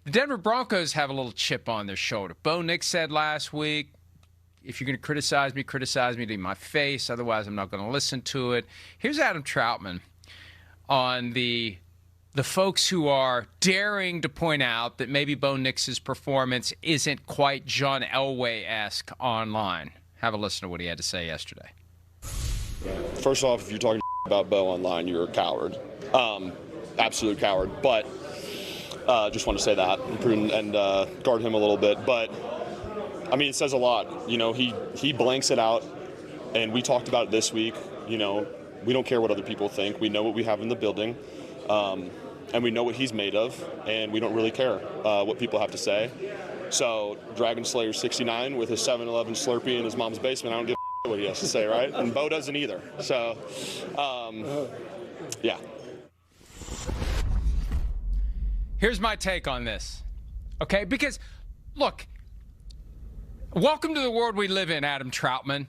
The Denver Broncos have a little chip on their shoulder. Bo Nix said last week, if you're going to criticize me to my face. Otherwise, I'm not going to listen to it. Here's Adam Trautman on the folks who are daring to point out that maybe Bo Nix's performance isn't quite John Elway-esque online. Have a listen to what he had to say yesterday. First off, if you're talking about Bo online, you're a coward. Absolute coward. But just want to say that and guard him a little bit. But, I mean, it says a lot. You know, he blanks it out, and we talked about it this week. You know, we don't care what other people think. We know what we have in the building, and we know what he's made of, and we don't really care what people have to say. So, Dragon Slayer 69 with his 7-Eleven Slurpee in his mom's basement, I don't give a what he has to say, right? And Bo doesn't either. So, yeah. Here's my take on this, okay? Because, look, welcome to the world we live in, Adam Trautman.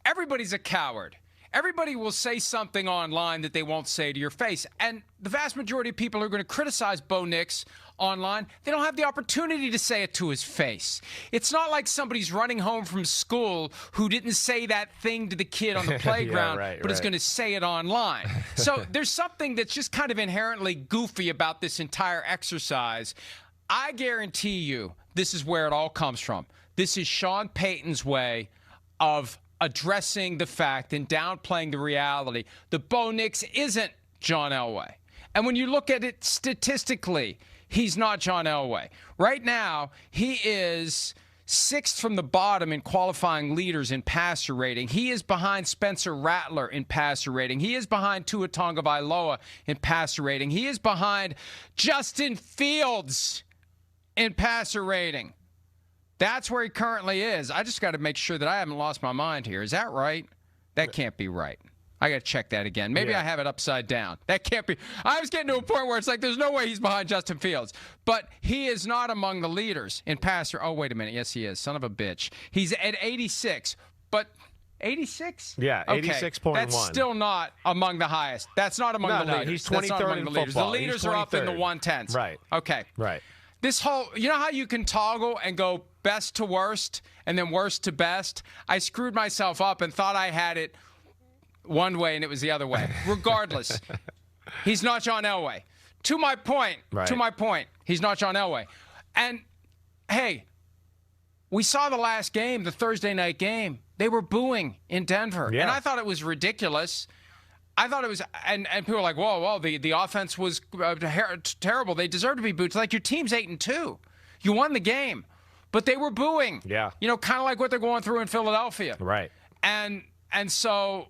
Everybody's a coward. Everybody will say something online that they won't say to your face. And the vast majority of people who are going to criticize Bo Nix online, they don't have the opportunity to say it to his face. It's not like somebody's running home from school who didn't say that thing to the kid on the playground, but is going to say it online. So there's something that's just kind of inherently goofy about this entire exercise. I guarantee you this is where it all comes from. This is Sean Payton's way of addressing the fact and downplaying the reality that Bo Nix isn't John Elway. And when you look at it statistically, he's not John Elway. Right now, he is sixth from the bottom in qualifying leaders in passer rating. He is behind Spencer Rattler in passer rating. He is behind Tua Tagovailoa in passer rating. He is behind Justin Fields in passer rating. That's where he currently is. I just got to make sure that I haven't lost my mind here. Is that right? That can't be right. I got to check that again. Maybe I have it upside down. That can't be. I was getting to a point where it's like there's no way he's behind Justin Fields. But he is not among the leaders in passer. Oh, wait a minute. Yes, he is. Son of a bitch. He's at 86. But 86? Yeah, 86.1. That's still not among the highest. That's not among the leaders. He's 23rd in football. The leaders are up in the 110s. Right. Okay. Right. This whole, you know how you can toggle and go best to worst and then worst to best? I screwed myself up and thought I had it one way and it was the other way. Regardless, he's not John Elway. To my point, he's not John Elway. And, hey, we saw the last game, the Thursday night game. They were booing in Denver. Yeah. And I thought it was ridiculous. I thought it was, and people were like, whoa, the offense was terrible. They deserve to be booed. It's like your team's 8-2. You won the game, but they were booing. Yeah. You know, kind of like what they're going through in Philadelphia. Right. And so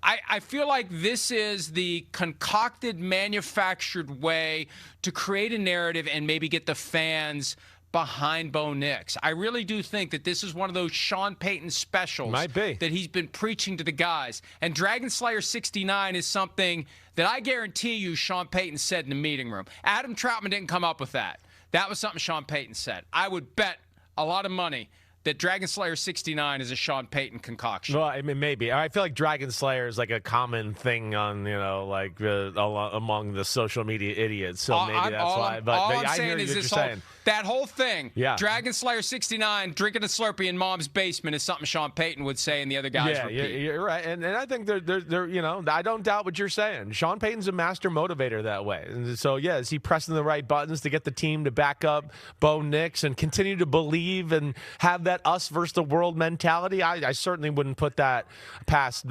I feel like this is the concocted, manufactured way to create a narrative and maybe get the fans behind Bo Nix. I really do think that this is one of those Sean Payton specials that he's been preaching to the guys. And Dragon Slayer 69 is something that I guarantee you Sean Payton said in the meeting room. Adam Trautman didn't come up with that. That was something Sean Payton said. I would bet a lot of money that Dragon Slayer 69 is a Sean Payton concoction. Well, I mean, maybe. I feel like Dragon Slayer is like a common thing on, you know, like among the social media idiots. So maybe that's why. But all I'm I saying hear is what this you're saying. That whole thing, Yeah. Dragon Slayer 69, drinking a Slurpee in mom's basement is something Sean Payton would say and the other guys repeat. Yeah, you're right. And I think they're you know, I don't doubt what you're saying. Sean Payton's a master motivator that way. And so, yeah, is he pressing the right buttons to get the team to back up Bo Nix and continue to believe and have that us versus the world mentality? I certainly wouldn't put that past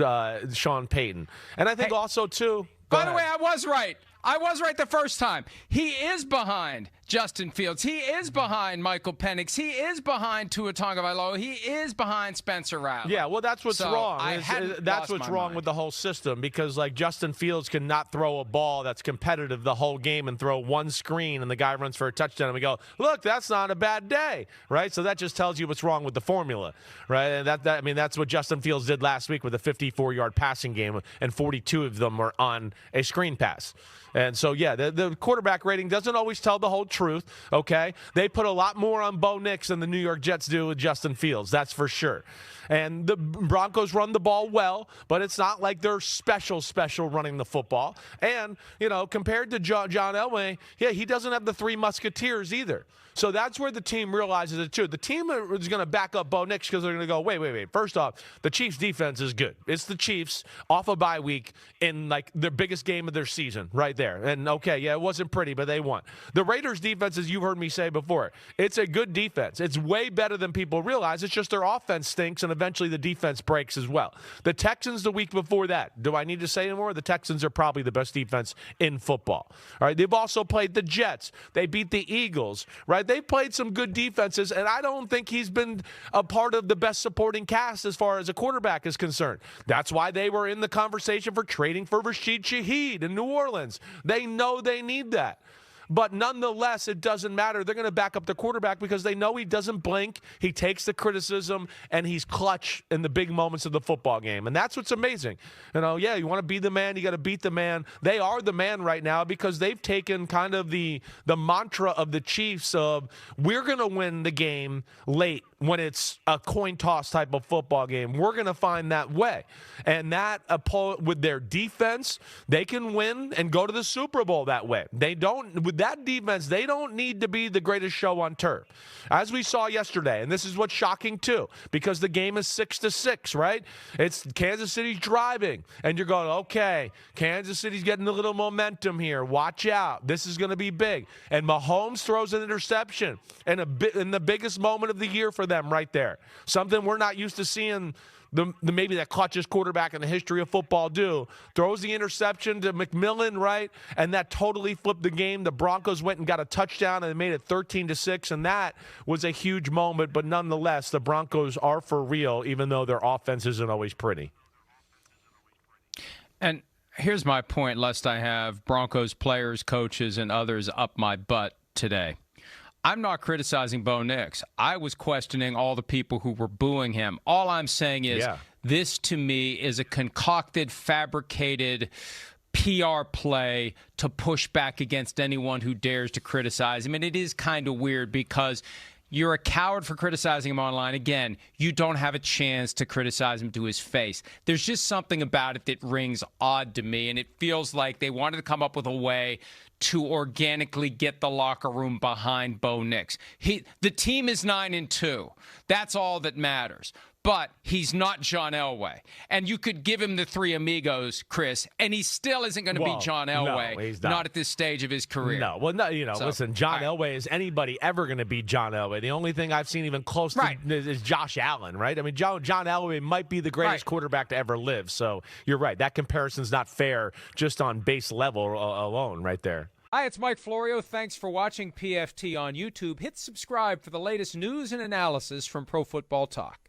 Sean Payton. And I think also, too. By the way, I was right. I was right the first time. He is behind Justin Fields. He is behind Michael Penix. He is behind Tua Tagovailoa. He is behind Spencer Rattler. Yeah, well, that's what's wrong. That's what's wrong mind. with the whole system because, like, Justin Fields cannot throw a ball that's competitive the whole game and throw one screen and the guy runs for a touchdown and we go, look, that's not a bad day, right? So that just tells you what's wrong with the formula, right? And I mean, that's what Justin Fields did last week with a 54-yard passing game and 42 of them were on a screen pass. And so, yeah, the quarterback rating doesn't always tell the whole truth. truth, okay? They put a lot more on Bo Nix than the New York Jets do with Justin Fields, that's for sure. And the Broncos run the ball well, but it's not like they're special running the football. And, compared to John Elway, he doesn't have the three musketeers either. So that's where the team realizes it, too. The team is going to back up Bo Nix because they're going to go, wait. First off, the Chiefs' defense is good. It's the Chiefs off a bye week in, their biggest game of their season right there. And, it wasn't pretty, but they won. The Raiders' defense, as you've heard me say before, it's a good defense. It's way better than people realize. It's just their offense stinks, and eventually the defense breaks as well. The Texans the week before that, do I need to say anymore? The Texans are probably the best defense in football. All right, they've also played the Jets. They beat the Eagles, right? They've played some good defenses, and I don't think he's been a part of the best supporting cast as far as a quarterback is concerned. That's why they were in the conversation for trading for Rashid Shaheed in New Orleans. They know they need that. But nonetheless, it doesn't matter. They're going to back up the quarterback because they know he doesn't blink. He takes the criticism, and he's clutch in the big moments of the football game. And that's what's amazing. You want to be the man, you got to beat the man. They are the man right now because they've taken kind of the mantra of the Chiefs of we're going to win the game late when it's a coin toss type of football game. We're going to find that way. And that with their defense, they can win and go to the Super Bowl that way. With that defense, they don't need to be the greatest show on turf. As we saw yesterday, and this is what's shocking too, because the game is 6-6, right? It's Kansas City's driving, and you're going, okay, Kansas City's getting a little momentum here. Watch out. This is going to be big. And Mahomes throws an interception in the biggest moment of the year for them right there. Something we're not used to seeing maybe that clutchest quarterback in the history of football do. Throws the interception to McMillan, right? And that totally flipped the game. The Broncos went and got a touchdown and they made it 13-6, and that was a huge moment. But nonetheless, the Broncos are for real, even though their offense isn't always pretty. And here's my point, lest I have Broncos players, coaches, and others up my butt today. I'm not criticizing Bo Nix. I was questioning all the people who were booing him. All I'm saying is this, to me, is a concocted, fabricated PR play to push back against anyone who dares to criticize him. And it is kind of weird because you're a coward for criticizing him online. Again, you don't have a chance to criticize him to his face. There's just something about it that rings odd to me, and it feels like they wanted to come up with a way to organically get the locker room behind Bo Nix. The team is 9-2. That's all that matters. But he's not John Elway. And you could give him the three amigos, Chris, and he still isn't going to be John Elway. No, he's not at this stage of his career. No. Well, no, listen, John Elway, is anybody ever going to be John Elway? The only thing I've seen even close to is Josh Allen, right? I mean, John Elway might be the greatest quarterback to ever live. So you're right. That comparison's not fair just on base level alone right there. Hi, it's Mike Florio. Thanks for watching PFT on YouTube. Hit subscribe for the latest news and analysis from Pro Football Talk.